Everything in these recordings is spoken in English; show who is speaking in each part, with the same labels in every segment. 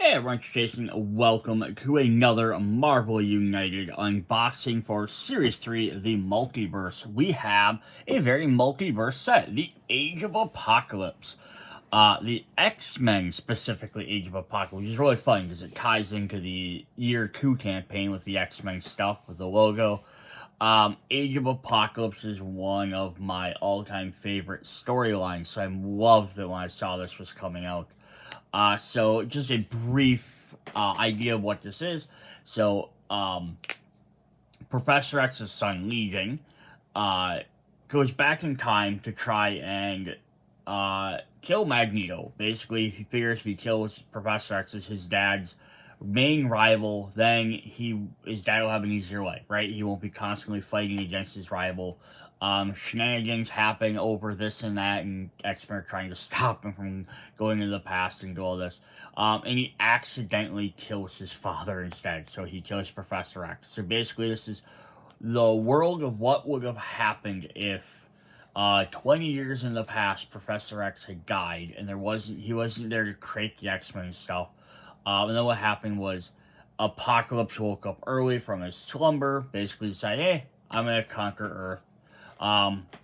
Speaker 1: Hey everyone, it's Jason. Welcome to another Marvel United unboxing for Series 3, the Multiverse. We have a very multiverse set, the Age of Apocalypse. The X-Men, specifically Age of Apocalypse, which is really fun because it ties into the Year 2 campaign with the X-Men stuff, with the logo. Age of Apocalypse is one of my all-time favorite storylines, so I loved it when I saw this was coming out. So just a brief idea of what this is. So, Professor X's son, Legion, goes back in time to try and kill Magneto. Basically, he figures if he kills Professor X, is his dad's main rival, then his dad will have an easier life, right? He won't be constantly fighting against his rival. Shenanigans happen over this and that, and X-Men are trying to stop him from going into the past and do all this. And he accidentally kills his father instead, so he kills Professor X. So basically, this is the world of what would have happened if 20 years in the past, Professor X had died, and he wasn't there to create the X-Men stuff. And then what happened was Apocalypse woke up early from his slumber, basically decided, hey, I'm going to conquer Earth.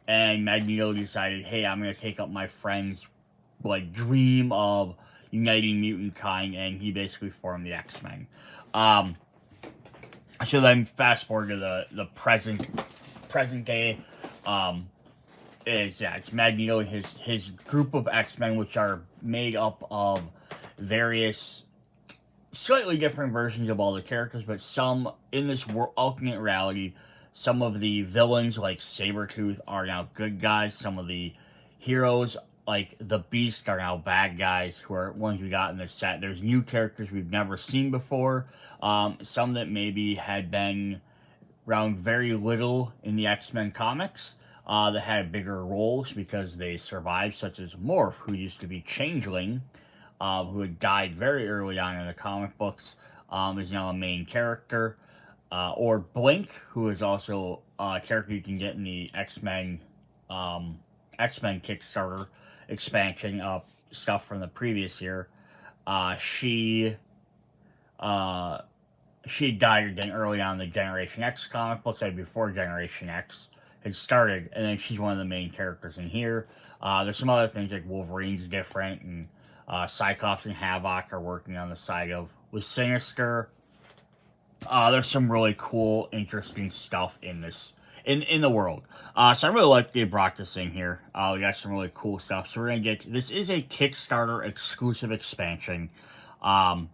Speaker 1: And Magneto decided, hey, I'm going to take up my friend's, dream of uniting mutant kind, and he basically formed the X-Men. So then fast forward to the present day, it's Magneto and his group of X-Men, which are made up of various slightly different versions of all the characters, but some in this alternate reality, some of the villains like Sabretooth are now good guys. Some of the heroes like the Beast are now bad guys, who are ones we got in this set. There's new characters we've never seen before. Some that maybe had been around very little in the X-Men comics that had bigger roles because they survived, such as Morph, who used to be Changeling, who had died very early on in the comic books, is now a main character. Or Blink, who is also a character you can get in the X-Men Kickstarter expansion stuff from the previous year. She died again early on in the Generation X comic books, like before Generation X had started, and then she's one of the main characters in here. There's some other things like Wolverine's different, and Cyclops and Havoc are working on the side of with Sinister. There's some really cool, interesting stuff in this in the world. So I really like they brought this in here. We got some really cool stuff. So we're gonna get this is a Kickstarter exclusive expansion. So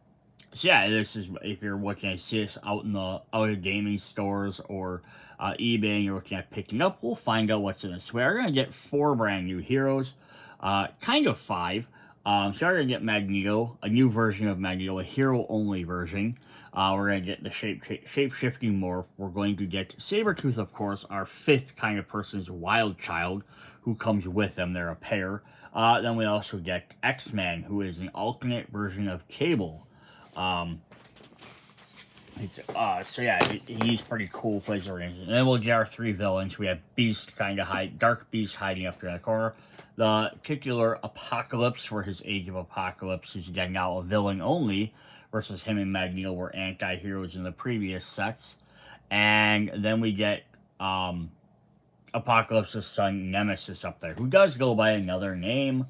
Speaker 1: yeah, this is if you're looking to see this out in the gaming stores or eBay and you're looking at picking up, we'll find out what's in this. We are gonna get 4 brand new heroes, kind of 5. So we're going to get Magneto, a new version of Magneto, a hero-only version. We're going to get the shape-shifting Morph. We're going to get Sabretooth, of course, our 5th kind of person's wild child, who comes with them. They're a pair. Then we also get X-Man, who is an alternate version of Cable. So yeah, he's pretty cool, plays the range. And then we'll get our 3 villains. We have Beast, Dark Beast hiding up here in the corner. The titular Apocalypse for his Age of Apocalypse, who's again now a villain only, versus him and Magneto were anti-heroes in the previous sets. And then we get Apocalypse's son, Nemesis, up there, who does go by another name.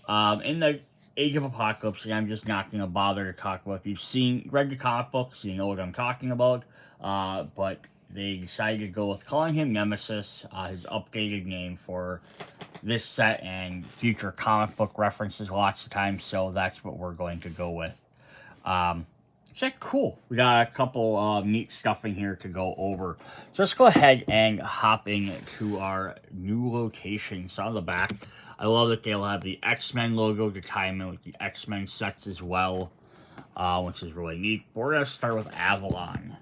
Speaker 1: In the Age of Apocalypse, I'm just not going to bother to talk about. If you've read the comic books, you know what I'm talking about. But they decided to go with calling him Nemesis, his updated name for this set and future comic book references lots of times, so that's what we're going to go with. So cool. We got a couple of neat stuff in here to go over. So let's go ahead and hop into our new location. So on the back, I love that they'll have the X-Men logo to tie in with the X-Men sets as well, which is really neat. We're going to start with Avalon.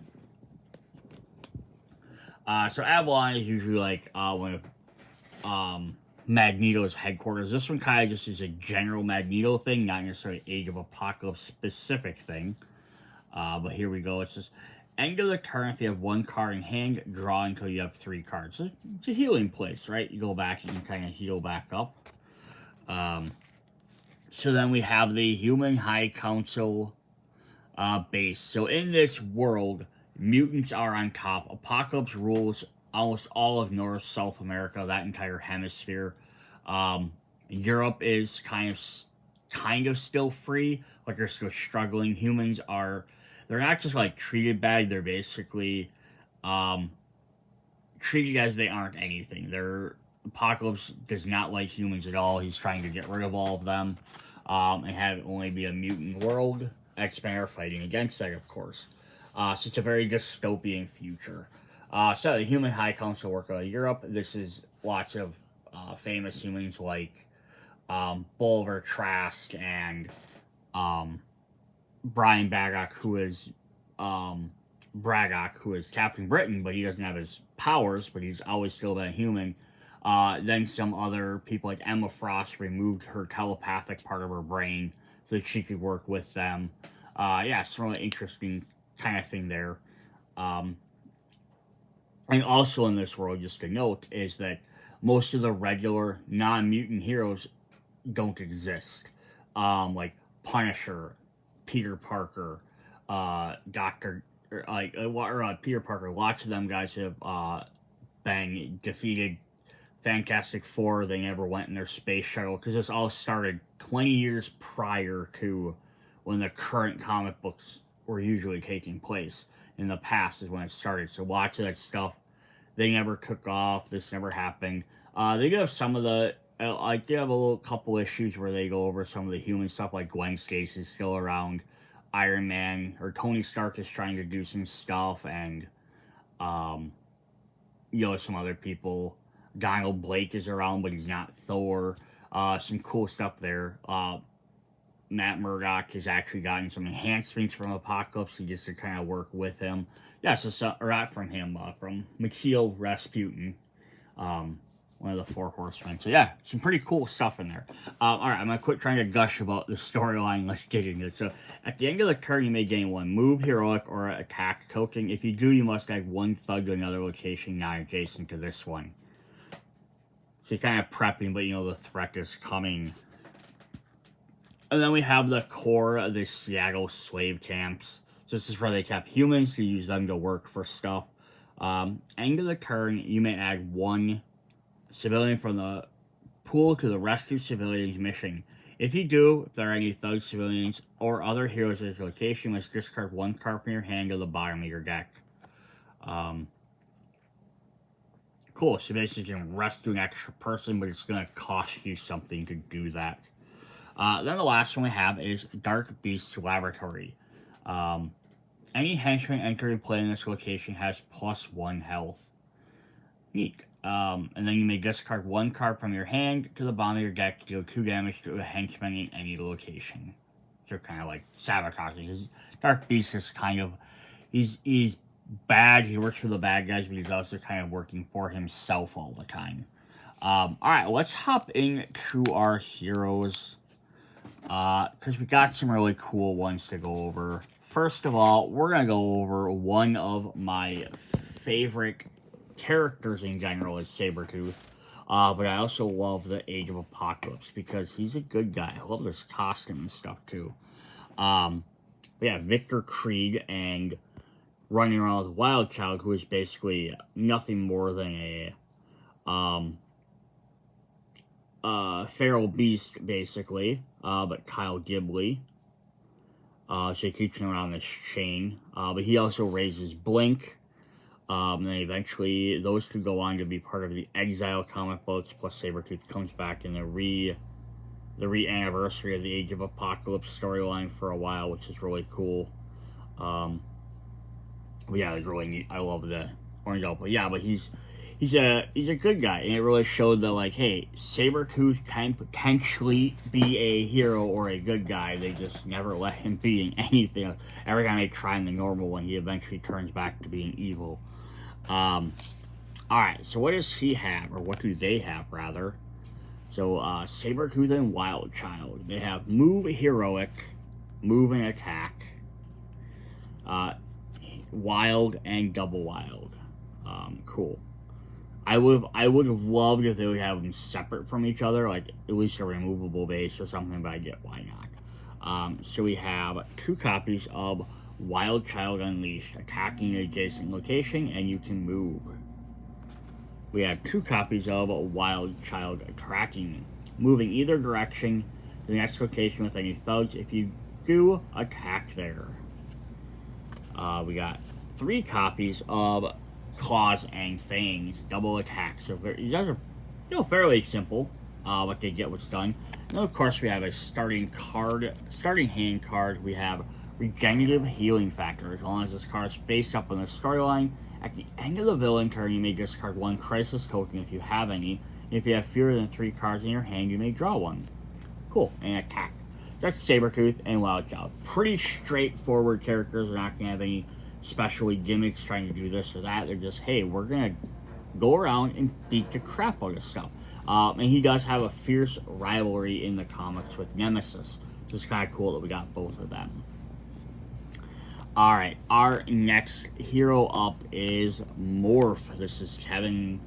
Speaker 1: So Avalon is usually like when Magneto's headquarters. This one kind of just is a general Magneto thing, not necessarily Age of Apocalypse specific thing. But here we go. It says, end of the turn, if you have 1 card in hand, draw until you have 3 cards. So it's a healing place, right? You go back and you kind of heal back up. So then we have the Human High Council base. So in this world, mutants are on top. Apocalypse rules almost all of North, South America, that entire hemisphere. Europe is kind of still free, like they're still struggling. Humans are, they're not just like treated bad, they're basically treated as they aren't anything. Apocalypse does not like humans at all. He's trying to get rid of all of them, and have it only be a mutant world. X-Men are fighting against that, of course. So it's a very dystopian future. So the Human High Council work out of Europe. This is lots of famous humans like Bulver, Trask, and Brian Baggock, who is Captain Britain, but he doesn't have his powers, but he's always still been a human. Then some other people like Emma Frost removed her telepathic part of her brain so that she could work with them. Yeah, some really interesting kind of thing there. And also in this world, just to note, is that most of the regular non-mutant heroes don't exist. Like Punisher, Peter Parker, Peter Parker. Lots of them guys have been defeated. Fantastic Four, they never went in their space shuttle because this all started 20 years prior to when the current comic books were usually taking place. In the past is when it started. So lots of that stuff, they never took off. This never happened. They do have some of the, they have a couple issues where they go over some of the human stuff, like Gwen Stacy's still around. Iron Man, or Tony Stark is trying to do some stuff, and, some other people. Donald Blake is around, but he's not Thor. Some cool stuff there. Matt Murdock has actually gotten some enhancements from Apocalypse. He just to kind of work with him. Yeah, from him, from Mikhail Rasputin, one of the Four Horsemen. So yeah, some pretty cool stuff in there. Alright, I'm going to quit trying to gush about the storyline. Let's get into it. So, at the end of the turn, you may gain one move, heroic, or attack token. If you do, you must add one thug to another location not adjacent to this one. So you're kind of prepping, but the threat is coming. And then we have the core of the Seattle slave camps. So this is where they kept humans to use them to work for stuff. End of the turn, you may add one civilian from the pool to the rescue civilians mission. If you do, if there are any thug civilians or other heroes at this location, you must discard one card from your hand to the bottom of your deck. Cool, so basically you can rescue an extra person, but it's going to cost you something to do that. Then the last one we have is Dark Beast Laboratory. Any henchman entering play in this location has +1 health. Neat. And then you may discard one card from your hand to the bottom of your deck to deal 2 damage to a henchman in any location. So kind of like sabotaging. His Dark Beast is kind of, he's bad. He works for the bad guys, but he's also kind of working for himself all the time. Alright, let's hop into our heroes. Because we got some really cool ones to go over. First of all, we're going to go over one of my favorite characters in general is Sabretooth. But I also love the Age of Apocalypse because he's a good guy. I love this costume and stuff too. Yeah, Victor Creed and running around with Wild Child, who is basically nothing more than a feral beast, basically. But Kyle Dibley. So he keeps him around this chain. But he also raises Blink. And then eventually those could go on to be part of the Exile comic books, plus Sabretooth comes back in the re-anniversary of the Age of Apocalypse storyline for a while, which is really cool. But yeah, it's really neat. I love the orange elf. But yeah, but he's a good guy, and it really showed that, like, hey, Sabretooth can potentially be a hero or a good guy. They just never let him be in anything. Every time they try in the normal one, he eventually turns back to being evil. Alright, so what does he have, or what do they have, rather? So, Sabretooth and Wild Child. They have move heroic, move and attack, wild and double wild. Cool. I would have loved if they would have them separate from each other, like at least a removable base or something, but I get why not. So we have 2 copies of Wild Child Unleashed, attacking an adjacent location, and you can move. We have 2 copies of Wild Child Tracking, moving either direction to the next location with any thugs. If you do, attack there. We got 3 copies of Claws and Fangs, double attack. So these guys are, fairly simple. What they get, what's done. And then of course we have a starting hand card. We have Regenerative Healing Factor. As long as this card is face up on the storyline, at the end of the villain turn, you may discard 1 Crisis token if you have any. And if you have fewer than 3 cards in your hand, you may draw 1. Cool, and attack. That's Sabretooth and Wild Child. Pretty straightforward characters. They're not going to have any special gimmicks trying to do this or that. They're just, hey, we're going to go around and beat the crap out of stuff. And he does have a fierce rivalry in the comics with Nemesis. Which is kind of cool that we got both of them. Alright, our next hero up is Morph. This is Kevin.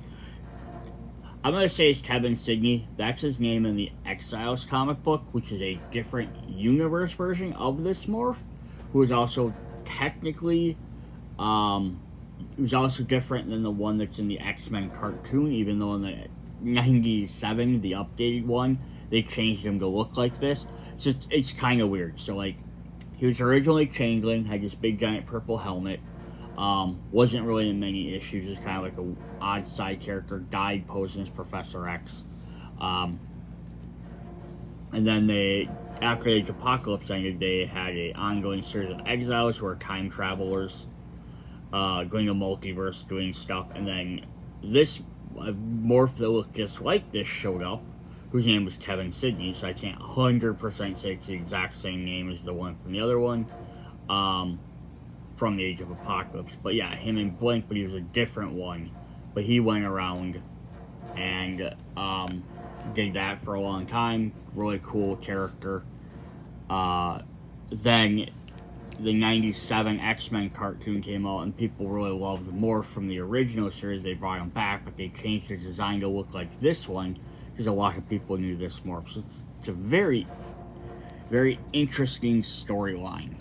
Speaker 1: I'm going to say it's Kevin Sidney. That's his name in the Exiles comic book, which is a different universe version of this Morph, who is also technically, who's also different than the one that's in the X-Men cartoon, even though in the 97, the updated one, they changed him to look like this. It's kind of weird. So, like, he was originally Changeling, had this big giant purple helmet, wasn't really in many issues, just kind of like a odd side character, died posing as Professor X. And then after Age of Apocalypse ended, they had an ongoing series of Exiles who are time travelers, going to Multiverse, doing stuff, and then this Morph that looked just like this showed up, whose name was Kevin Sidney, so I can't 100% say it's the exact same name as the one from the other one, from the Age of Apocalypse. But yeah, him and Blink, but he was a different one. But he went around and did that for a long time. Really cool character. Then the 97 X-Men cartoon came out, and people really loved Morph from the original series. They brought him back, but they changed his design to look like this one, because a lot of people knew this Morph. So it's a very, very interesting storyline.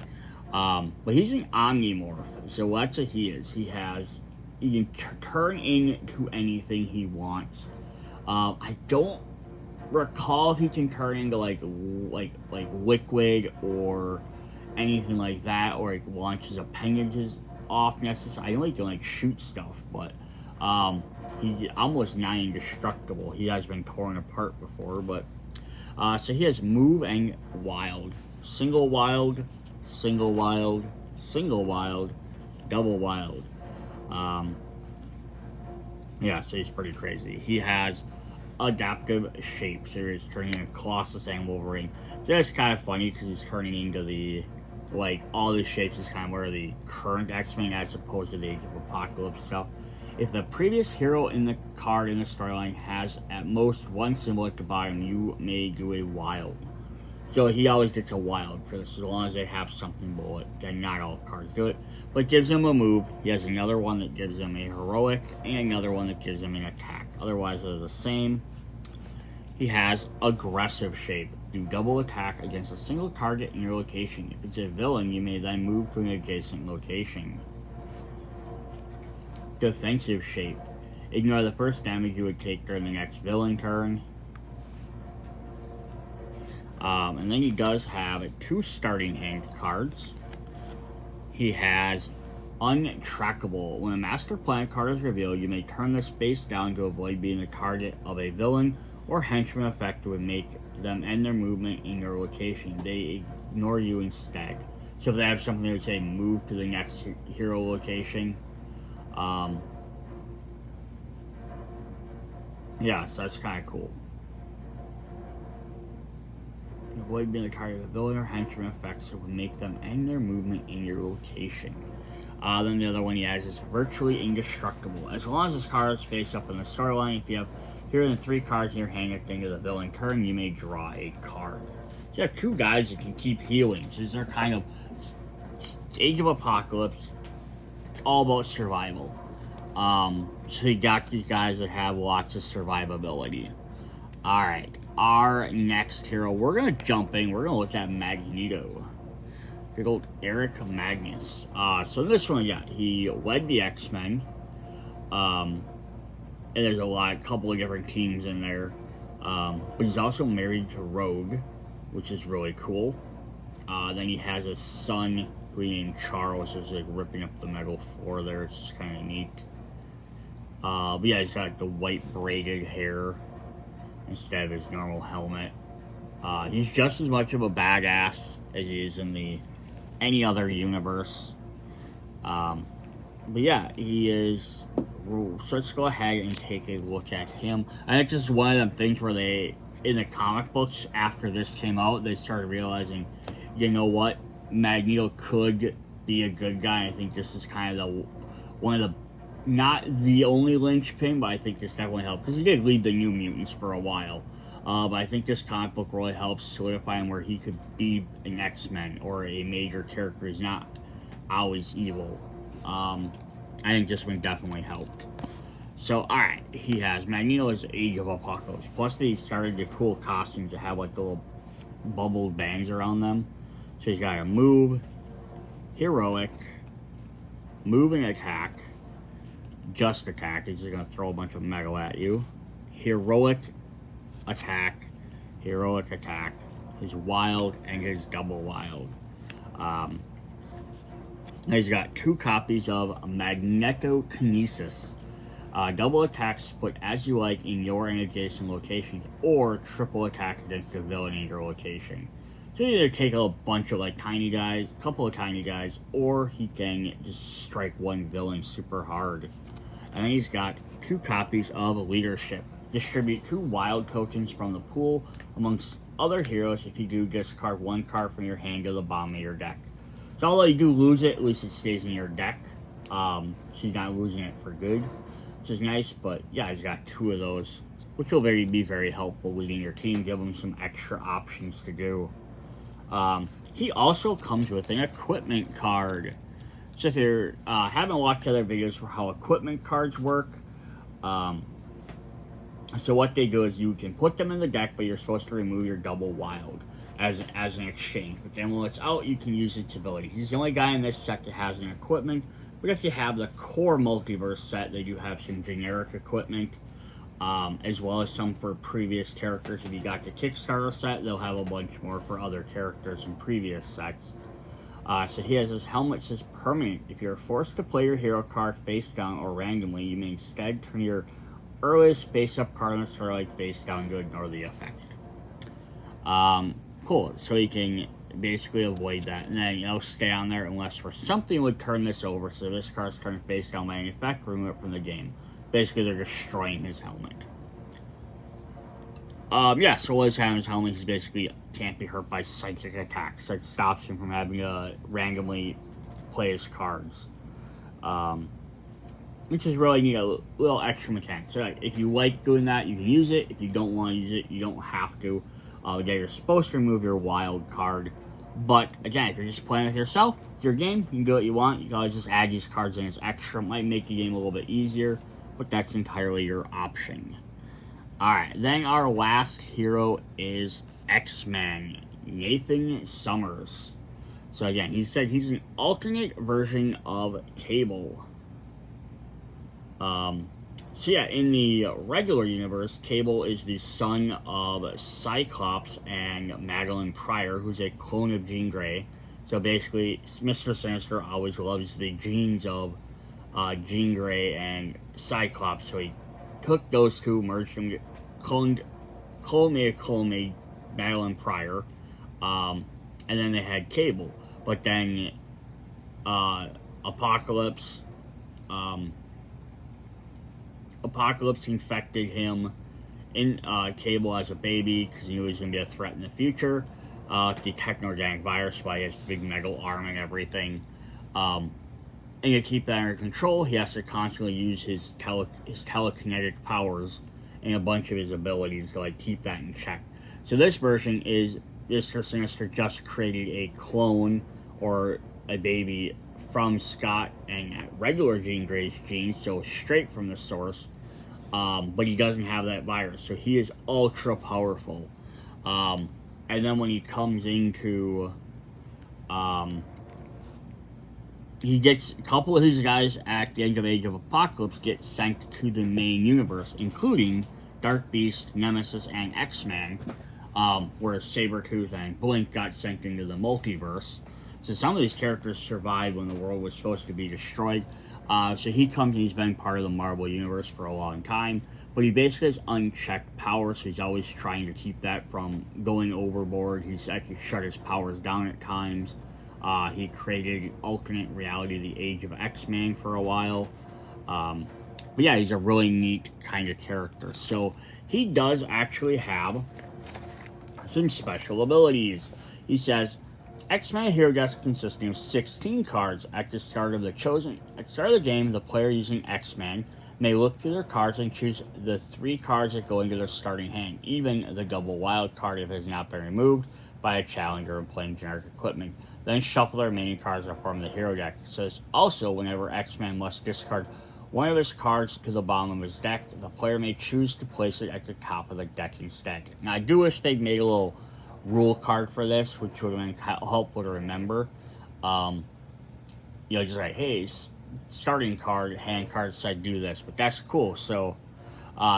Speaker 1: But he's an Omnimorph, so that's what he is. He can turn into anything he wants. I don't recall if he can turn into like liquid or anything like that, or like launches appendages off necessarily. I know he can like shoot stuff, but he's almost nigh indestructible. He has been torn apart before, but so he has move and wild, single wild, single wild, single wild, double wild. Yeah, so he's pretty crazy. He has adaptive shape, so he's turning into Colossus and Wolverine. So that's kind of funny because he's turning into the, like, all the shapes is kind of where the current X-Men as opposed to the Age of Apocalypse stuff. If the previous hero in the card in the storyline has at most 1 symbol at the bottom, you may do a wild. So he always gets a wild for this, as long as they have something below it. Then not all cards do it. But gives him a move. He has another one that gives him a heroic, and another one that gives him an attack. Otherwise, they're the same. He has aggressive shape. Do double attack against a single target in your location. If it's a villain, you may then move to an adjacent location. Defensive shape. Ignore the first damage you would take during the next villain turn. And then he does have 2 starting hand cards. He has Untrackable. When a Master Plan card is revealed, you may turn this face down to avoid being the target of a villain or henchman effect that would make them end their movement in your location. They ignore you instead. So if they have something that would say move to the next hero location, yeah, so that's kind of cool. Avoid being the target of a villain or henchman effects that would make them end their movement in your location. Then the other one he has is virtually indestructible. As long as this card is face up in the storyline, if you have fewer than 3 cards in your hand at the end of the villain turn, you may draw a card. So you have 2 guys that can keep healing. So these are kind of Age of Apocalypse, all about survival. So you got these guys that have lots of survivability. Alright, our next hero, we're going to jump in, we're going to look at Magneto. Good old Eric Magnus. So this one, yeah, he led the X-Men. And there's a couple of different teams in there. But he's also married to Rogue, which is really cool. Then he has a son who he named Charles, who's like ripping up the metal floor there. It's just kind of neat. But yeah, he's got the white braided hair instead of his normal helmet. He's just as much of a badass as he is in any other universe. But yeah, he is. So let's go ahead and take a look at him. I think this is one of them things where in the comic books, after this came out, they started realizing, you know what, Magneto could be a good guy. I think this is kind of not the only linchpin, but I think this definitely helped, because he did lead the New Mutants for a while. But I think this comic book really helps solidify him where he could be an X-Men or a major character. He's not always evil. I think this one definitely helped. So, alright, he has Magneto's Age of Apocalypse. Plus, they started the cool costumes that have like the little bubbled bangs around them. So he's got a move, heroic, move and attack, just attack. He's just going to throw a bunch of metal at you. Heroic attack, his wild, and his double wild. He's got 2 copies of Magneto Kinesis. Double attack split as you like in your and adjacent locations, or triple attack against a villain in your location. So you either take a bunch of couple of tiny guys, or he can just strike one villain super hard. And then he's got 2 copies of Leadership. Distribute 2 wild tokens from the pool amongst other heroes. If you do, discard 1 card from your hand to the bottom of your deck. So although you do lose it, at least it stays in your deck. So you're not losing it for good, which is nice. But yeah, he's got 2 of those, which will be very helpful leading your team, give him some extra options to do. He also comes with an equipment card. So if you haven't watched other videos for how equipment cards work, so what they do is you can put them in the deck, but you're supposed to remove your double wild as an exchange. But then when it's out, you can use its ability. He's the only guy in this set that has an equipment. But if you have the core Multiverse set, they do have some generic equipment, as well as some for previous characters. If you got the Kickstarter set, they'll have a bunch more for other characters in previous sets. So he has his helmet says permanent. If you're forced to play your hero card face down or randomly, you may instead turn your earliest face up card on the Starlight face down to ignore the effect. Cool. So you can basically avoid that, and then it'll stay on there unless for something would turn this over. So this card's turned face down by an effect, remove it from the game. Basically, they're destroying his helmet. Yeah, so what is happening his helmet, he's basically can't be hurt by psychic attacks. So it stops him from having to randomly play his cards. Which is really neat, a little extra mechanic. So if you like doing that, you can use it. If you don't want to use it, you don't have to. Yeah, you're supposed to remove your wild card. But again, if you're just playing with yourself, it's your game, you can do what you want. You can always just add these cards in as extra. It might make the game a little bit easier, but that's entirely your option. Alright, then our last hero is X-Men, Nathan Summers. So again, he said he's an alternate version of Cable. So yeah, in the regular universe, Cable is the son of Cyclops and Madeline Pryor, who's a clone of Jean Grey. So basically, Mr. Sinister always loves the genes of Jean Grey and Cyclops, so he took those 2, merged them, cloned Madeline Pryor, and then they had Cable. But then Apocalypse infected him in Cable as a baby because he knew he was going to be a threat in the future. The techno-organic virus, why he has big metal arm and everything. And to keep that under control, he has to constantly use his telekinetic powers and a bunch of his abilities to keep that in check. So this version is Mr. Sinister just created a clone or a baby from Scott and regular Jean Grey's genes, so straight from the source, but he doesn't have that virus, so he is ultra powerful. And then when he comes into He gets a couple of his guys at the end of Age of Apocalypse get sent to the main universe, including Dark Beast, Nemesis, and X-Men, whereas Sabretooth and Blink got sent into the multiverse. So some of these characters survived when the world was supposed to be destroyed. So he comes and he's been part of the Marvel Universe for a long time. But he basically has unchecked power, so he's always trying to keep that from going overboard. He's actually shut his powers down at times. He created alternate reality, the Age of X-Men, for a while. But yeah, he's a really neat kind of character. So he does actually have some special abilities. He says, X-Men Hero Deck consisting of 16 cards. At the start of the game, the player using X-Men may look through their cards and choose the 3 cards that go into their starting hand, even the double wild card if it has not been removed by a challenger when playing generic equipment. Then shuffle the remaining cards that form the hero deck. It says, also, whenever X-Men must discard one of his cards to the bottom of his deck, the player may choose to place it at the top of the deck instead. Now, I do wish they'd made a little rule card for this, which would have been helpful to remember. Just like, hey, starting card, hand card said do this, but that's cool. So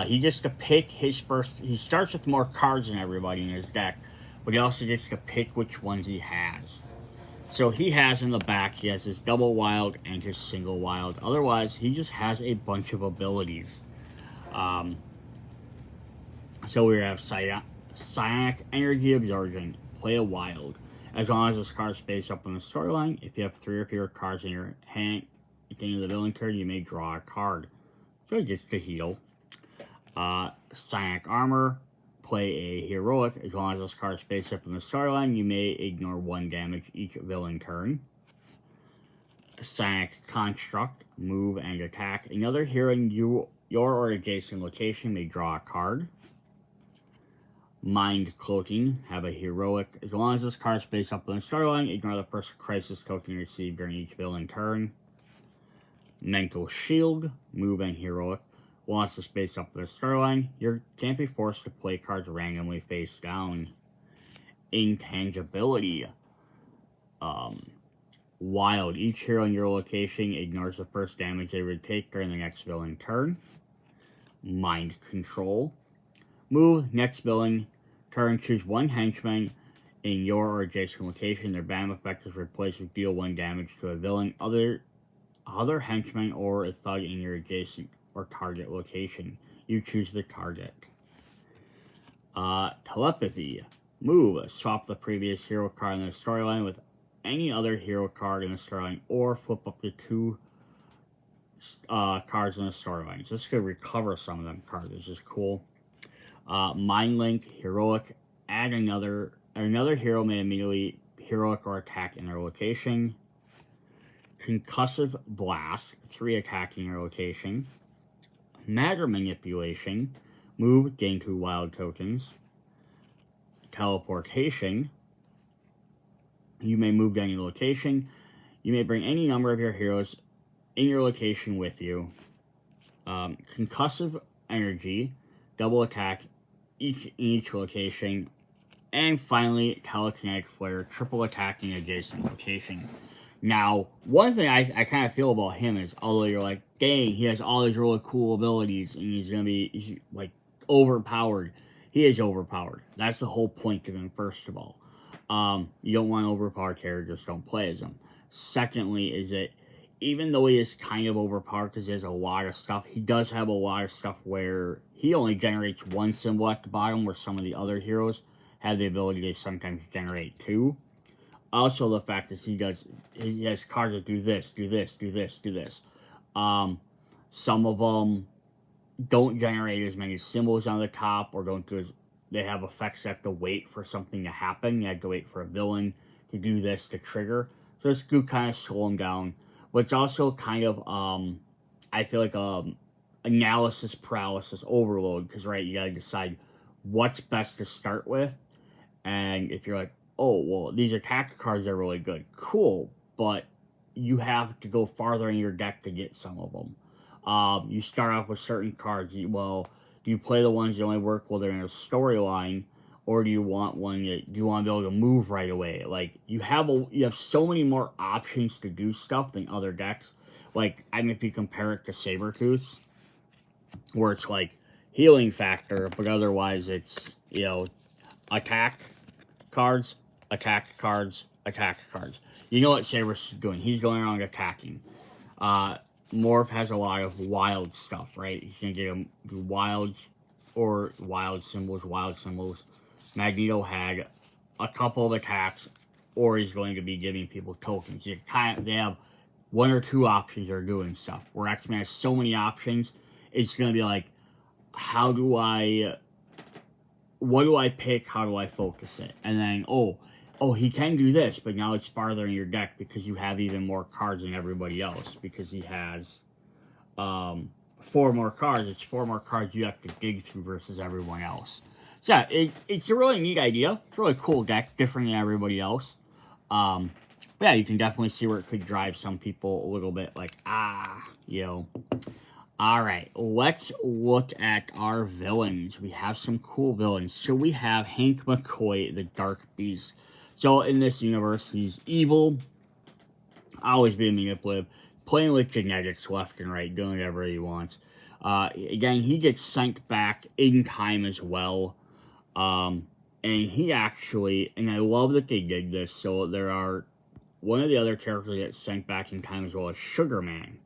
Speaker 1: he gets to pick his first. He starts with more cards than everybody in his deck, but he also gets to pick which ones he has. So he has in the back, he has his double wild and his single wild. Otherwise, he just has a bunch of abilities. So we have Psionic Energy Absorption, play a wild. As long as this card stays up on the storyline, if you have 3 or fewer cards in your hand at the end of the villain turn, you may draw a card. So just to heal. Psionic Armor, play a heroic. As long as this card stays up in the storyline, you may ignore 1 damage each villain turn. Psionic Construct, move and attack. Another hero in your or adjacent location may draw a card. Mind Cloaking, have a heroic. As long as this card stays up in the storyline, ignore the first crisis token received during each villain turn. Mental Shield, move and heroic. Once it's based up in the storyline, you can't be forced to play cards randomly face down. Intangibility. Wild. Each hero in your location ignores the first damage they would take during the next villain turn. Mind Control. Move, next villain turn, choose 1 henchman in your or adjacent location. Their BAM effect is replaced with deal 1 damage to a villain, other henchman, or a thug in your adjacent or target location. You choose the target. Telepathy. Move, swap the previous hero card in the storyline with any other hero card in the storyline, or flip up to 2 cards in the storyline. So this could recover some of them cards, which is cool. Mind Link, heroic. Add another hero may immediately heroic or attack in their location. Concussive Blast, 3 attacking your location. Matter Manipulation, move, gain 2 wild tokens. Teleportation, you may move to any location. You may bring any number of your heroes in your location with you. Concussive Energy, double attack in each location. And finally, Telekinetic Flare, triple attack in adjacent location. Now, one thing I kind of feel about him is, although you're like, dang, he has all these really cool abilities and he's like overpowered. He is overpowered. That's the whole point of him, first of all. You don't want overpowered characters, don't play as him. Secondly, is that even though he is kind of overpowered because he has a lot of stuff, he does have a lot of stuff where he only generates 1 symbol at the bottom, where some of the other heroes have the ability to sometimes generate 2. Also, the fact is he has cards that do this, do this, do this, do this. Some of them don't generate as many symbols on the top, or they have effects that have to wait for something to happen. You have to wait for a villain to do this to trigger. So this could kind of slow him down. But it's also kind of, I feel like analysis paralysis overload. Because, right, you got to decide what's best to start with. And if you're like, oh, well, these attack cards are really good. Cool. But you have to go farther in your deck to get some of them. You start off with certain cards. Do you play the ones that only work while they're in a storyline? or do you want one that you want to be able to move right away? Like, you have so many more options to do stuff than other decks. Like, I mean, if you compare it to Sabretooth, where it's like healing factor, but otherwise it's, you know, attack cards, attack cards, attack cards. You know what Sabretooth is doing. He's going around attacking. Morph has a lot of wild stuff, right? He's going to get him wilds or wild symbols. Magneto had a couple of attacks, or he's going to be giving people tokens. They have one or two options they're doing stuff. Where X-Men has so many options, it's going to be like, what do I pick? How do I focus it? And then, oh, he can do this, but now it's farther in your deck because you have even more cards than everybody else, because he has 4 more cards. It's 4 more cards you have to dig through versus everyone else. So yeah, it's a really neat idea. It's a really cool deck, different than everybody else. But yeah, you can definitely see where it could drive some people a little bit like, you know. Alright, let's look at our villains. We have some cool villains. So we have Hank McCoy, the Dark Beast. So in this universe, he's evil, always being manipulative, playing with genetics left and right, doing whatever he wants. Again, he gets sent back in time as well. And he actually, and I love that they did this, so there are, one of the other characters that gets sent back in time as well as Sugar Man.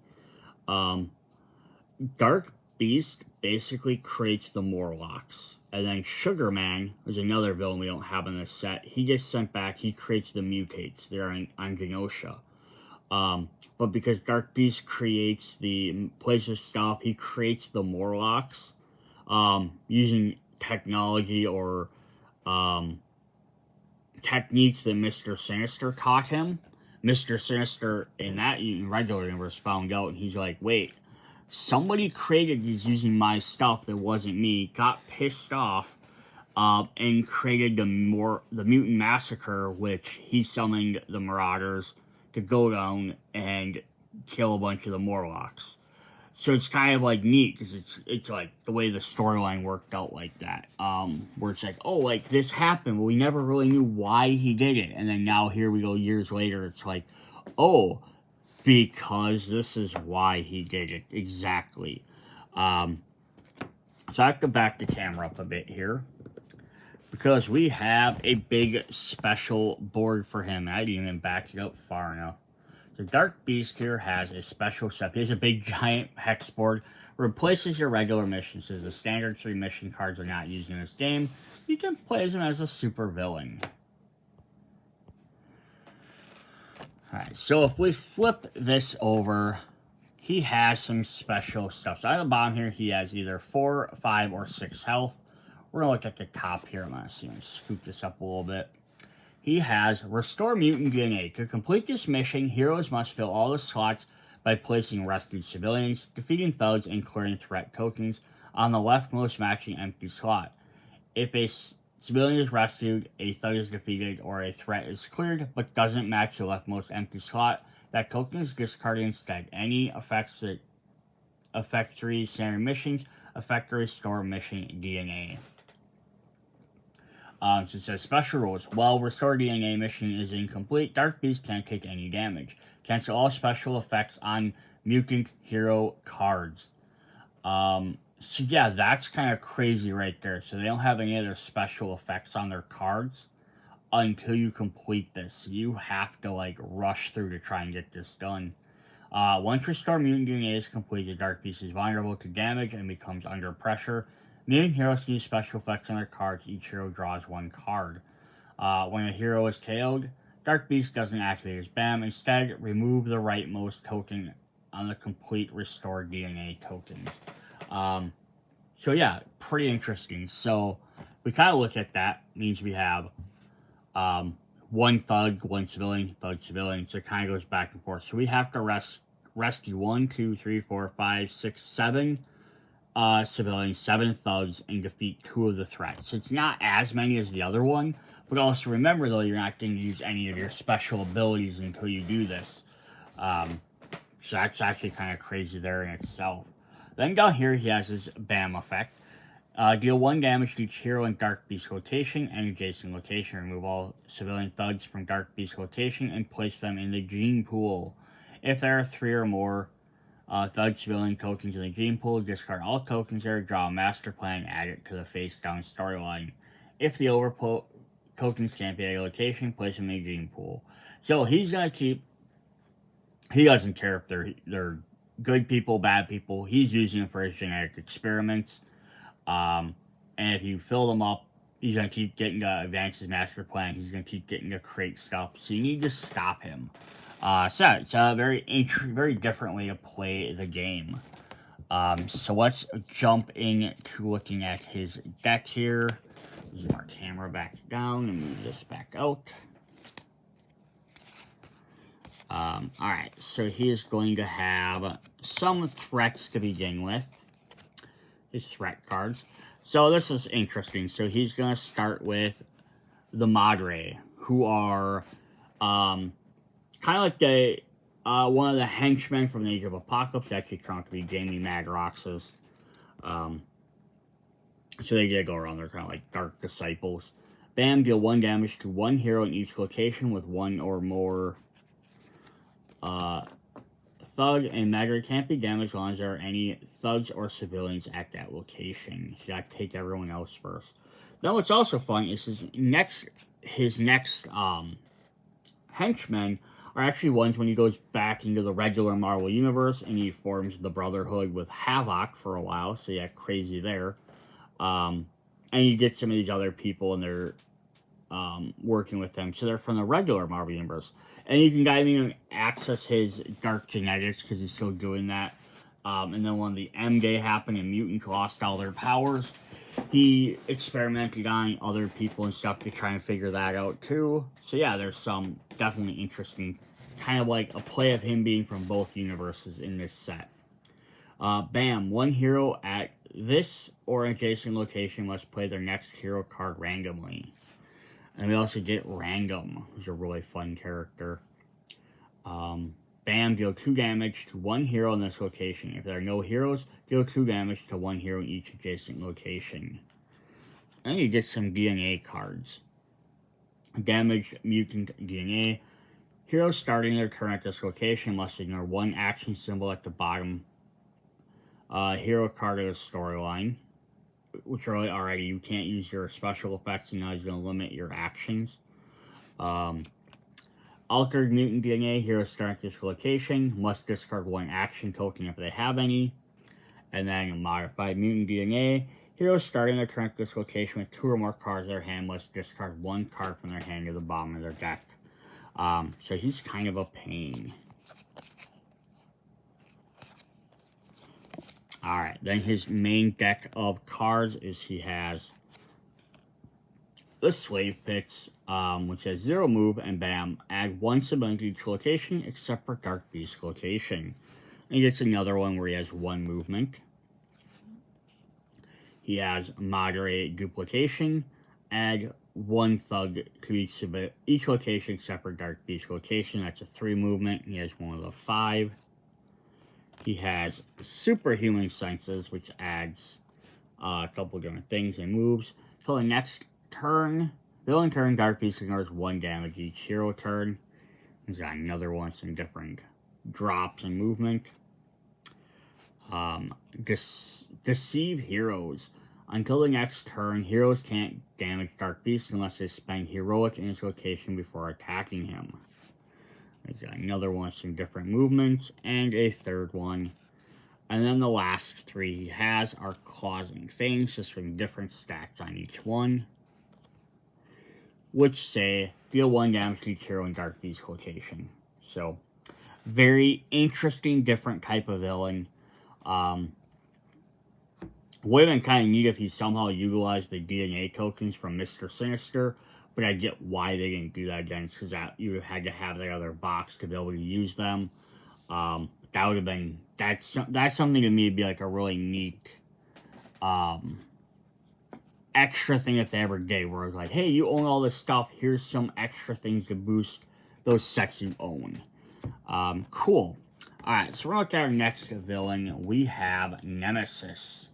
Speaker 1: Dark Beast basically creates the Morlocks. And then Sugar Man, who's another villain we don't have in this set, he gets sent back, he creates the Mutates. They're on Genosha. But because Dark Beast creates plays with stuff, he creates the Morlocks, using technology or techniques that Mr. Sinister taught him. Mr. Sinister in regular universe found out, and he's like, wait, somebody created these using my stuff that wasn't me, got pissed off, and created the Mutant Massacre, which he summoned the Marauders to go down and kill a bunch of the Morlocks. So it's kind of like neat, because it's like the way the storyline worked out like that, where it's like, oh, like this happened, but we never really knew why he did it, and then now here we go years later, it's like, oh, because this is why he did it, exactly. So I have to back the camera up a bit here, because we have a big special board for him. I didn't even back it up far enough. The Dark Beast here has a special setup. He has a big giant hex board. Replaces your regular missions. So the standard 3 mission cards are not used in this game. You can play as him as a super villain. Alright, so if we flip this over, he has some special stuff. So at the bottom here, he has either 4, 5, or 6 health. We're going to look at the top here. I'm going to see and scoop this up a little bit. He has Restore Mutant DNA. To complete this mission, heroes must fill all the slots by placing rescued civilians, defeating thugs, and clearing threat tokens on the leftmost matching empty slot. If a civilian is rescued, a thug is defeated, or a threat is cleared but doesn't match the leftmost empty slot, that token is discarded instead. Any effects that affect 3 standard missions affect the Restore Mission DNA. So it says special rules. While Restore DNA mission is incomplete, Dark Beast can't take any damage. Cancel all special effects on mutant hero cards. So yeah, that's kind of crazy right there. So they don't have any other special effects on their cards until you complete this. You have to like rush through to try and get this done. Once Restore Mutant DNA is completed, Dark Beast is vulnerable to damage and becomes under pressure. Mutant heroes can use special effects on their cards. Each hero draws 1 card. When a hero is KO'd, Dark Beast doesn't activate his BAM. Instead, remove the rightmost token on the complete Restore DNA tokens. So yeah, pretty interesting. So we kind of look at that. Means we have 1 thug, 1 civilian, thug, civilian. So it kind of goes back and forth. So we have to rescue 1, 2, 3, 4, 5, 6, 7 civilians, 7 thugs, and defeat 2 of the threats. So it's not as many as the other one, but also remember though, you're not going to use any of your special abilities until you do this. So that's actually kind of crazy there in itself. Then down here, he has his BAM effect. Deal 1 damage to each hero in Dark Beast location and adjacent location. Remove all civilian thugs from Dark Beast location and place them in the gene pool. If there are 3 or more thug civilian tokens in the gene pool, discard all tokens there, draw a master plan, and add it to the face down storyline. If the over tokens can't be at a location, place them in the gene pool. So he's gonna keep. He doesn't care if they're good people, bad people. He's using them for his genetic experiments. And if you fill them up, he's going to keep getting to advance his master plan. He's going to keep getting to create stuff. So you need to stop him. So it's a very different way to play the game. So let's jump into looking at his deck here. Zoom our camera back down and move this back out. Alright, so he is going to have some threats to begin with. His threat cards. So this is interesting. So he's going to start with the Madre, who are kind of like the one of the henchmen from the Age of Apocalypse. Actually trying to be Jamie Madrox's. So they did go around. They're kind of like Dark Disciples. Bam, deal 1 damage to 1 hero in each location with 1 or more thug and Madre can't be damaged as long as there are any thugs or civilians at that location. You gotta take everyone else first. Now what's also fun is his next henchmen are actually ones when he goes back into the regular Marvel Universe and he forms the Brotherhood with Havoc for a while, so yeah, crazy there. And you get some of these other people and they're working with them. So they're from the regular Marvel Universe. And you can even access his dark genetics because he's still doing that. And then when the M Day happened and mutants lost all their powers, he experimented on other people and stuff to try and figure that out too. So yeah, there's some definitely interesting, kind of like a play of him being from both universes in this set. Bam, 1 hero at this or adjacent location must play their next hero card randomly. And we also get Random, who's a really fun character. Bam, deal 2 damage to 1 hero in this location. If there are no heroes, deal 2 damage to 1 hero in each adjacent location. And you get some DNA cards. Damage Mutant DNA. Heroes starting their turn at this location must ignore 1 action symbol at the bottom hero card of the storyline. Which really already you can't use your special effects, and now he's going to limit your actions. Altered Mutant DNA, heroes start at this location, must discard 1 action token if they have any. And then Modified Mutant DNA, heroes starting their turn at this location with 2 or more cards in their hand must discard 1 card from their hand to the bottom of their deck. So he's kind of a pain. Alright, then his main deck of cards is he has the Slave Pits, which has 0 move, and bam, add 1 civilian to each location except for Dark Beast location. And he gets another one where he has 1 movement. He has Moderate Duplication, add 1 thug to each location except for Dark Beast location. That's a 3 movement. He has 1 of the 5. He has Superhuman Senses, which adds a couple different things and moves. So the next turn, villain turn, Dark Beast ignores 1 damage each hero turn. He's got another one, some different drops and movement. Deceive heroes. Until the next turn, heroes can't damage Dark Beast unless they spend heroic in his location before attacking him. He's got another one, some different movements, and a third one. And then the last 3 he has are Claws and Fangs, just from different stats on each one. Which say, deal 1 damage to each hero in Dark Beast location. So, very interesting, different type of villain. Would have been kind of neat if he somehow utilized the DNA tokens from Mr. Sinister. But I get why they didn't do that again, because you had to have the other box to be able to use them. That would have been, that's something to me to be like a really neat extra thing if they ever did, where it's like, hey, you own all this stuff, here's some extra things to boost those sets you own. Cool. Alright, so we're going to look at our next villain. We have Nemesis.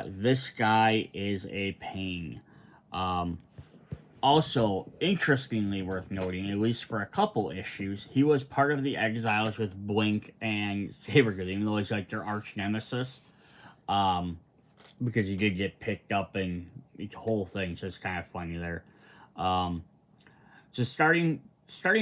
Speaker 1: This guy is a pain. Also, interestingly worth noting, at least for a couple issues, he was part of the Exiles with Blink and Sabretooth, even though he's like their arch nemesis. Because he did get picked up in the whole thing, so it's kind of funny there. So starting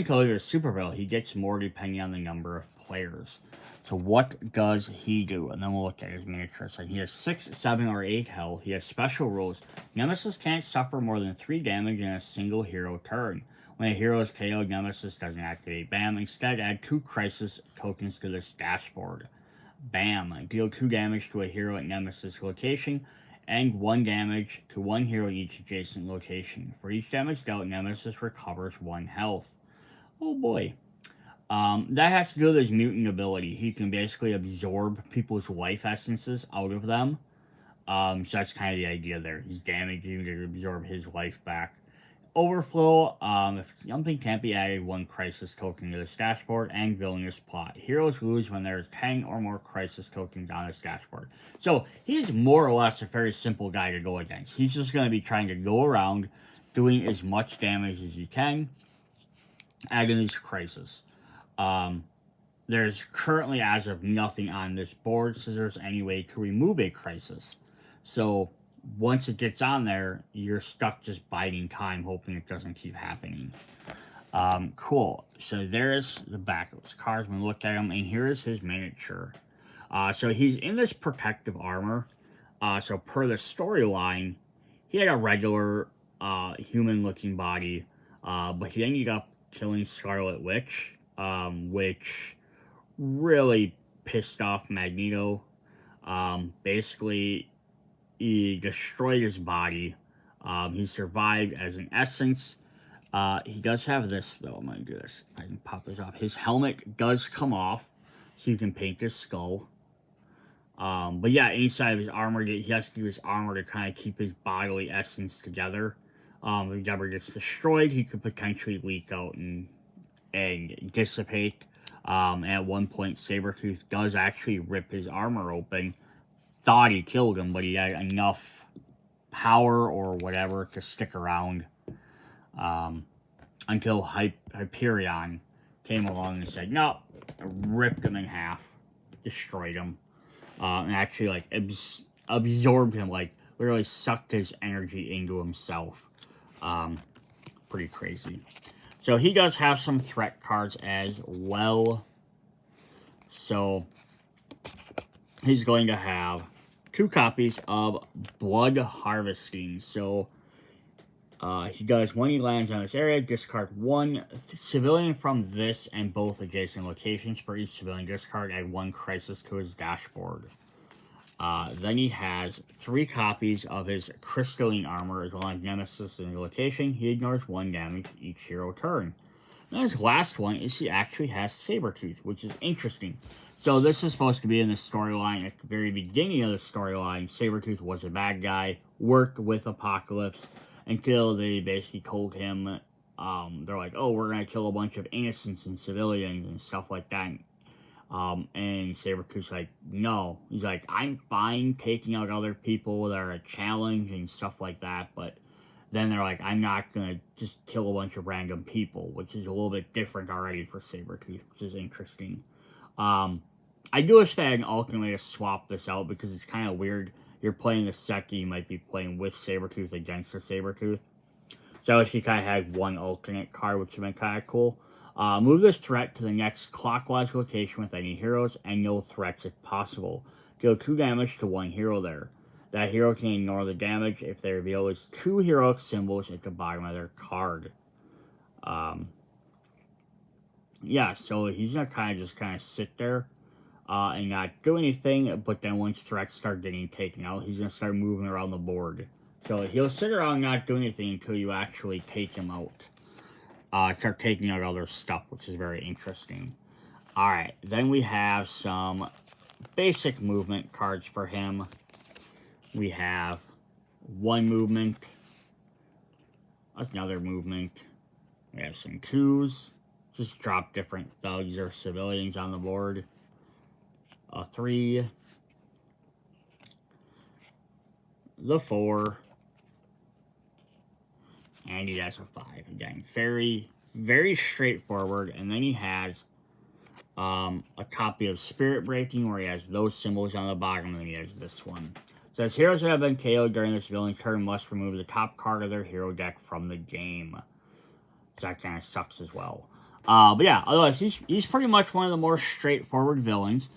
Speaker 1: color is supervillain. He gets more depending on the number of players. So what does he do? And then we'll look at his miniature. So he has 6, 7, or 8 health. He has special rules. Nemesis can't suffer more than 3 damage in a single hero turn. When a hero is KO'd, Nemesis doesn't activate. Bam. Instead, add 2 crisis tokens to this dashboard. Bam. Deal 2 damage to a hero at Nemesis location, and 1 damage to 1 hero at each adjacent location. For each damage dealt, Nemesis recovers 1 health. Oh boy. That has to do with his mutant ability. He can basically absorb people's life essences out of them. So that's kind of the idea there. He's damaging to absorb his life back. Overflow, if something can't be added, 1 crisis token to this dashboard, and villainous plot. Heroes lose when there's 10 or more crisis tokens on this dashboard. So he's more or less a very simple guy to go against. He's just going to be trying to go around doing as much damage as he can, adding these crisis. There's currently, as of, nothing on this board, so there's any way to remove a crisis. So once it gets on there, you're stuck just biding time, hoping it doesn't keep happening. Cool. So there's the back of his cards. When we look at him, and here is his miniature. So he's in this protective armor. So per the storyline, he had a regular human-looking body, but he ended up killing Scarlet Witch, which really pissed off Magneto. Basically, he destroyed his body. He survived as an essence. He does have this, though. I'm going to do this. I can pop this off. His helmet does come off, so you can paint his skull. But yeah, inside of his armor, he has to use his armor to kind of keep his bodily essence together. If he ever gets destroyed, he could potentially leak out and dissipate. At one point, Sabretooth does actually rip his armor open. Thought he killed him, but he had enough power or whatever to stick around until Hyperion came along and said, no, ripped him in half, destroyed him, and actually like absorbed him, like literally sucked his energy into himself. Pretty crazy. So he does have some threat cards as well. So he's going to have 2 copies of Blood Harvesting. So he does, when he lands on this area, discard 1 civilian from this and both adjacent locations. For each civilian discard, add 1 crisis to his dashboard. Then he has 3 copies of his crystalline armor as well as Nemesis in the location. He ignores 1 damage each hero turn. And his last one is he actually has Sabretooth, which is interesting. So this is supposed to be in the storyline. At the very beginning of the storyline, Sabretooth was a bad guy, worked with Apocalypse, until they basically told him, they're like, oh, we're going to kill a bunch of innocents and civilians and stuff like that. And Sabretooth's like, no. He's like, I'm fine taking out other people that are a challenge and stuff like that, but then they're like, I'm not going to just kill a bunch of random people, which is a little bit different already for Sabretooth, which is interesting. I do wish they had an alternate way to swap this out, because it's kind of weird. You're playing the set that you might be playing with Sabretooth against the Sabretooth. So I wish you kind of had 1 alternate card, which would have been kind of cool. Move this threat to the next clockwise location with any heroes, and no threats if possible. Deal 2 damage to 1 hero there. That hero can ignore the damage if they reveal his 2 heroic symbols at the bottom of their card. Yeah, so he's going to kind of sit there and not do anything, but then once threats start getting taken out, he's going to start moving around the board. So he'll sit around and not do anything until you actually take him out. Start taking out other stuff, which is very interesting. Alright, then we have some basic movement cards for him. We have 1 movement, another movement. We have some 2s. Just drop different thugs or civilians on the board. A 3. the 4, and he has a 5. Again, very, very straightforward. And then he has a copy of Spirit Breaking, where he has those symbols on the bottom, and then he has this one. It says, heroes that have been KO'd during this villain turn must remove the top card of their hero deck from the game. So that kind of sucks as well. But yeah, otherwise, he's pretty much one of the more straightforward villains.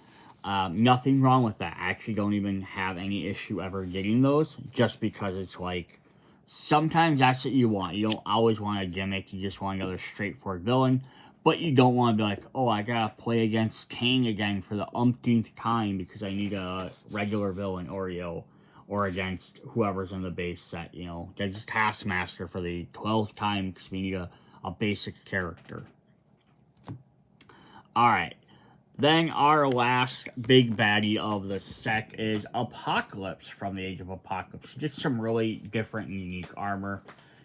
Speaker 1: Nothing wrong with that. I actually don't even have any issue ever getting those, just because it's like, sometimes that's what you want. You don't always want a gimmick. You just want another straightforward villain. But you don't want to be like, oh, I gotta play against Kang again for the umpteenth time because I need a regular villain, Oreo, or against whoever's in the base set, you know. Against Taskmaster for the 12th time because we need a basic character. Alright. Then our last big baddie of the set is Apocalypse from the Age of Apocalypse. Just some really different and unique armor.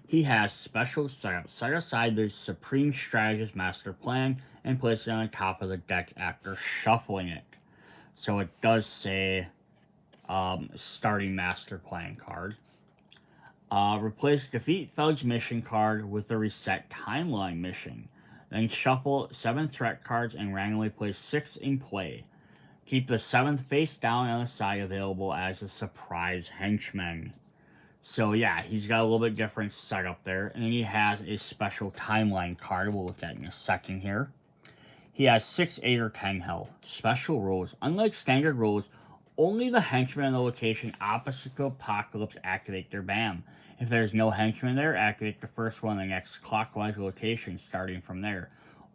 Speaker 1: He has special setup. Set aside the Supreme Strategist Master Plan and place it on top of the deck after shuffling it. So it does say Starting Master Plan card. Replace Defeat Thug's mission card with the Reset Timeline mission. Then shuffle 7 threat cards and randomly place 6 in play. Keep the 7th face down on the side available as a surprise henchman. So yeah, he's got a little bit different setup there. And then he has a special timeline card we'll look at in a second here. He has 6, 8, or 10 health. Special rules. Unlike standard rules, only the henchmen in the location opposite to Apocalypse activate their BAM. If there's no henchman there, activate the first one in the next clockwise location starting from there.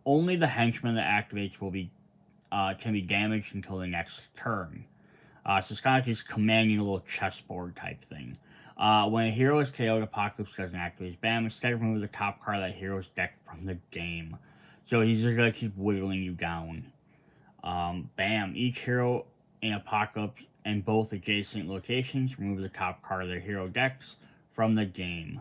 Speaker 1: Only the henchman that activates will be can be damaged until the next turn. So it's kind of like this commanding little chessboard type thing. When a hero is KO'd, Apocalypse doesn't activate his BAM. Instead, remove the top card of that hero's deck from the game. So he's just going to keep wiggling you down. BAM. Each hero in Apocalypse and both adjacent locations remove the top card of their hero decks from the game.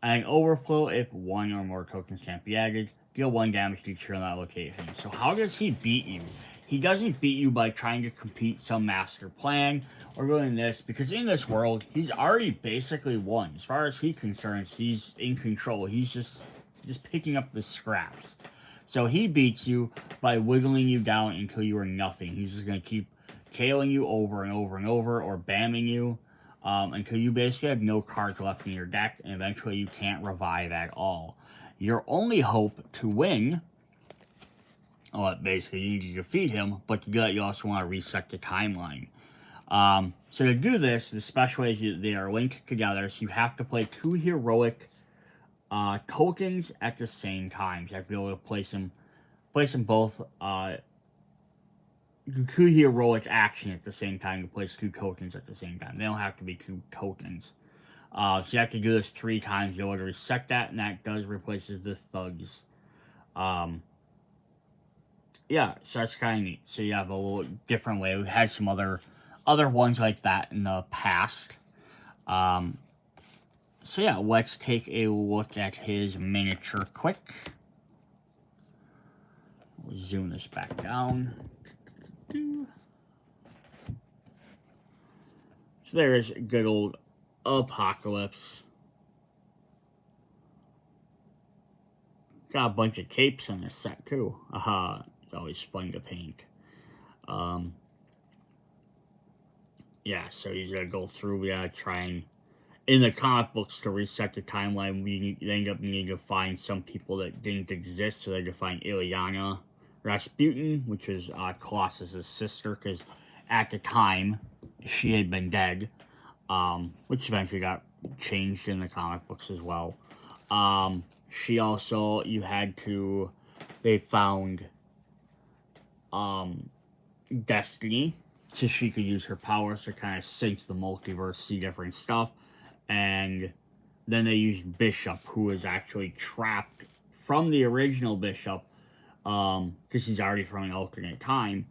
Speaker 1: And overflow if 1 or more tokens can't be added. Deal 1 damage to each hero in that location. So how does he beat you? He doesn't beat you by trying to compete some master plan or doing this, because in this world, he's already basically won. As far as he's concerned, he's in control. He's just picking up the scraps. So he beats you by wiggling you down until you are nothing. He's just going to keep KOing you over and over and over, or bamming you until you basically have no cards left in your deck, and eventually you can't revive at all. Your only hope to win, well, basically you need to defeat him, but to do that you also want to reset the timeline. So to do this, the special ways they are linked together, so you have to play 2 heroic tokens at the same time. So you have to be able to place them both, 2 heroic action at the same time to place 2 tokens at the same time. They don't have to be 2 tokens. So you have to do this 3 times in order to reset that, and that does replaces the thugs. Yeah, so that's kind of neat. So you have a little different way. We've had some other ones like that in the past. So yeah, let's take a look at his miniature quick. We'll zoom this back down. So there's good old Apocalypse. Got a bunch of capes in this set too. It's always fun to paint. Yeah, so he's gonna go through. We gotta try and, in the comic books, to reset the timeline, we end up needing to find some people that didn't exist. So they had to find Ilyana Rasputin, which was Colossus's sister, because at the time she had been dead, which eventually got changed in the comic books as well. She also, they found Destiny, so she could use her powers to kind of sync the multiverse, see different stuff. And then they used Bishop, who was actually trapped from the original Bishop, because he's already from an alternate time.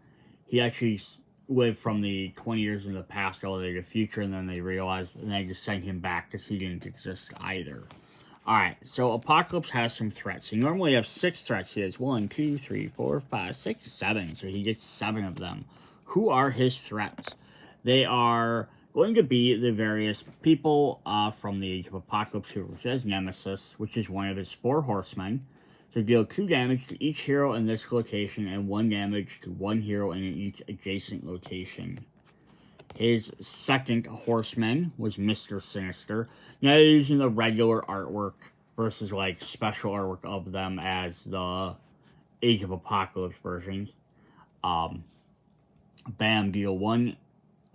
Speaker 1: He actually lived from the 20 years in the past all the way to the future, and then they realized, and they just sent him back because he didn't exist either. Alright, so Apocalypse has some threats. He normally has 6 threats. He has 1, 2, 3, 4, 5, 6, 7. So he gets 7 of them. Who are his threats? They are, going to be the various people from the Age of Apocalypse, which is Nemesis, which is one of his 4 horsemen. So deal 2 damage to each hero in this location and 1 damage to 1 hero in each adjacent location. His second horseman was Mr. Sinister. Now they're using the regular artwork versus like special artwork of them as the Age of Apocalypse versions. Bam, deal one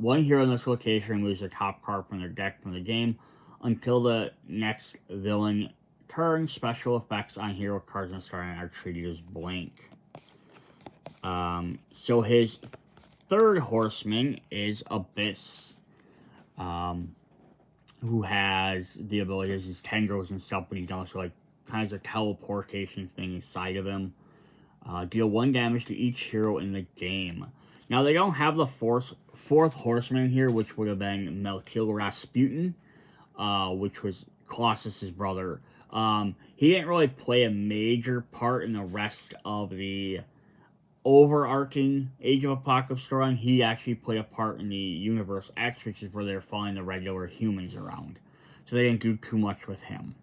Speaker 1: hero in this location moves the top card from their deck from the game until the next villain turn. Special effects on hero cards and starting are treated as blank. So his third horseman is Abyss, who has the ability, has these tendrils and stuff, but he's also like kind of a teleportation thing inside of him. Deal 1 damage to each hero in the game. Now, they don't have the fourth horseman here, which would have been Melchiel Rasputin, which was Colossus's brother. He didn't really play a major part in the rest of the overarching Age of Apocalypse storyline. He actually played a part in the Universe X, which is where they're following the regular humans around. So they didn't do too much with him.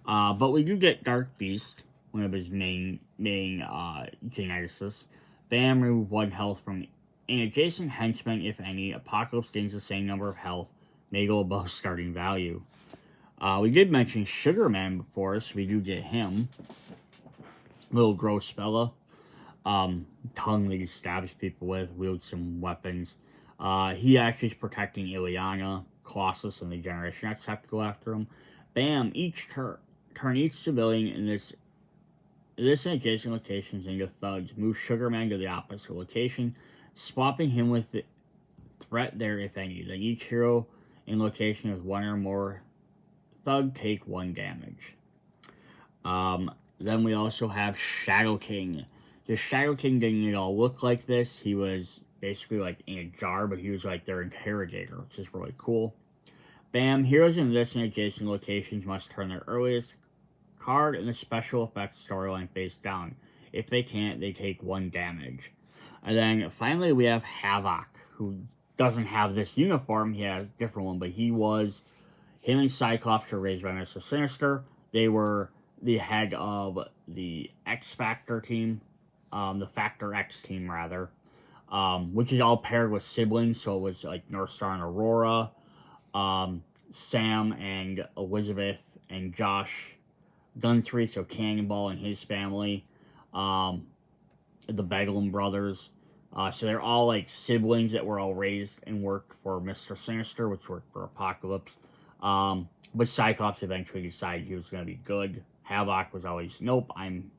Speaker 1: But we do get Dark Beast, one of his main geneticists. Bam, remove 1 health from an adjacent henchman, if any. Apocalypse gains the same number of health, may go above starting value. We did mention Sugar Man before, so we do get him. Little gross fella. Tongue that he stabs people with, wields some weapons. He actually is protecting Ileana. Colossus and the Generation X have to go after him. Bam, each turn each civilian in this and adjacent locations into thugs. Move Sugar Man to the opposite location, swapping him with the threat there, if any. Then each hero in location with 1 or more thug take 1 damage. Then we also have Shadow King. The Shadow King didn't at all look like this. He was basically like in a jar, but he was like their interrogator, which is really cool. Bam, heroes in this and adjacent locations must turn their earliest card in the special effects storyline face down. If they can't, they take 1 damage. And then finally we have Havoc, who doesn't have this uniform. He has a different one, but him and Cyclops were raised by Mr. Sinister. They were the head of the X-Factor team, the Factor X team, rather, which is all paired with siblings, so it was like Northstar and Aurora, Sam and Elizabeth and Josh Guntry, so Cannonball and his family, the Bedlam brothers. So they're all like siblings that were all raised and worked for Mr. Sinister, which worked for Apocalypse. But Cyclops eventually decided he was going to be good. Havoc was always, nope, I'm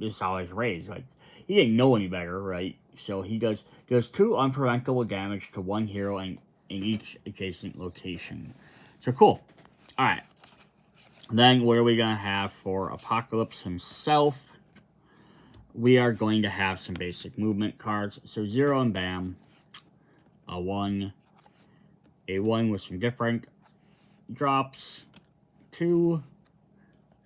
Speaker 1: just always raised. Like, he didn't know any better, right? So he does 2 unpreventable damage to 1 hero in each adjacent location. So cool. Alright. Then what are we going to have for Apocalypse himself? We are going to have some basic movement cards. So 0 and Bam. A 1 with some different drops. 2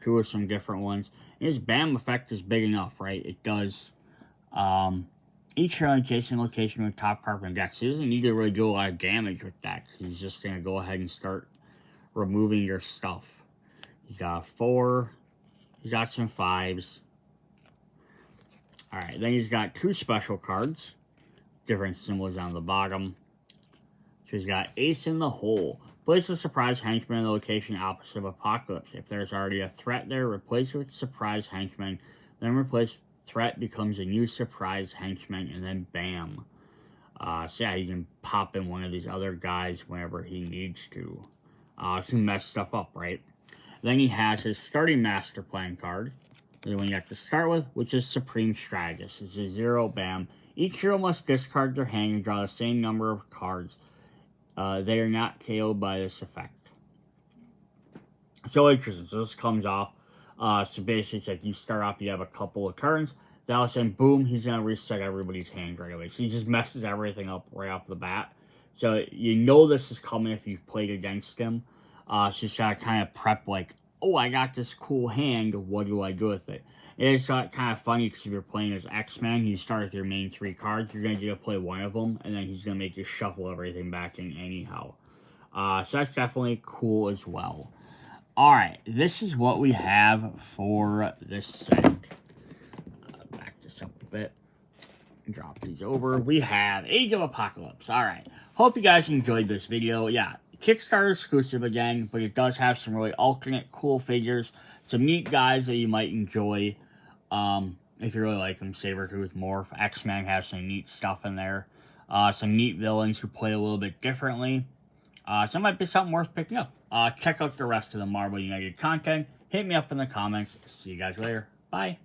Speaker 1: with some different ones. And his Bam effect is big enough, right? It does each hero in adjacent location with top card from deck. So he doesn't need to really do a lot of damage with that. He's just going to go ahead and start removing your stuff. He's got 4. He's got some 5s. Alright, then he's got 2 special cards. Different symbols on the bottom. So he's got Ace in the Hole. Place a surprise henchman in the location opposite of Apocalypse. If there's already a threat there, replace it with surprise henchman. Then replace threat becomes a new surprise henchman, and then bam. So yeah, he can pop in one of these other guys whenever he needs to mess stuff up, right? Then he has his starting master plan card, the one you have to start with, which is Supreme Strategist. It's a 0, bam. Each hero must discard their hand and draw the same number of cards. They are not KO'd by this effect. So interesting. So this comes off. So basically, it's like you start off, you have a couple of turns. Then all of a sudden, boom, he's going to reset everybody's hand right away. So he just messes everything up right off the bat. So you know this is coming if you've played against him. So you just got to kind of prep like oh, I got this cool hand, what do I do with it? It's kind of funny because if you're playing as X-Men, you start with your main 3 cards, you're going to get to play one of them, and then he's going to make you shuffle everything back in anyhow. So that's definitely cool as well. Alright, this is what we have for this set. Back this up a bit. Drop these over. We have Age of Apocalypse. Alright, hope you guys enjoyed this video. Yeah, Kickstarter exclusive again, but it does have some really alternate cool figures. Some neat guys that you might enjoy. If you really like them. Sabretooth, Morph, X-Men have some neat stuff in there. Some neat villains who play a little bit differently. So it might be something worth picking up. Check out the rest of the Marvel United content. Hit me up in the comments. See you guys later. Bye.